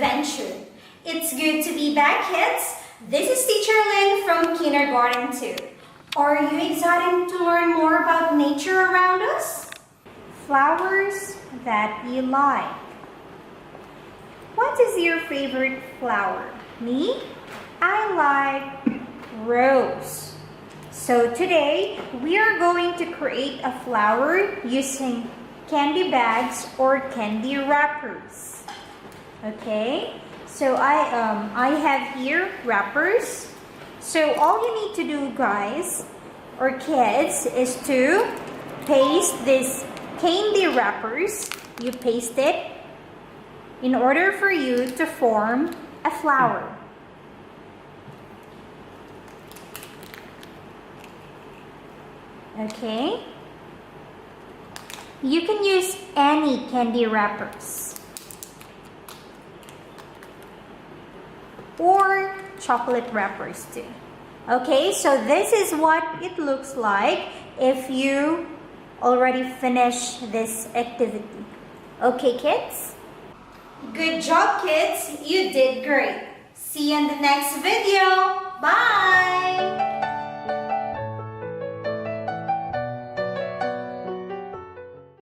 adventure. It's good to be back, kids. This is Teacher Lynn from Kindergarten 2. Are you excited to learn more about nature around us? Flowers that you like. What is your favorite flower? Me? I like rose. So today, we are going to create a flower using candy bags or candy wrappers. Okay, so I have here wrappers. So all you need to do, guys or kids, is to paste this candy wrappers. You paste it in order for you to form a flower. Okay, you can use any candy wrappers or chocolate wrappers too. Okay, so this is what it looks like if you already finish this activity. Okay, kids? Good job, kids. You did great. See you in the next video. Bye!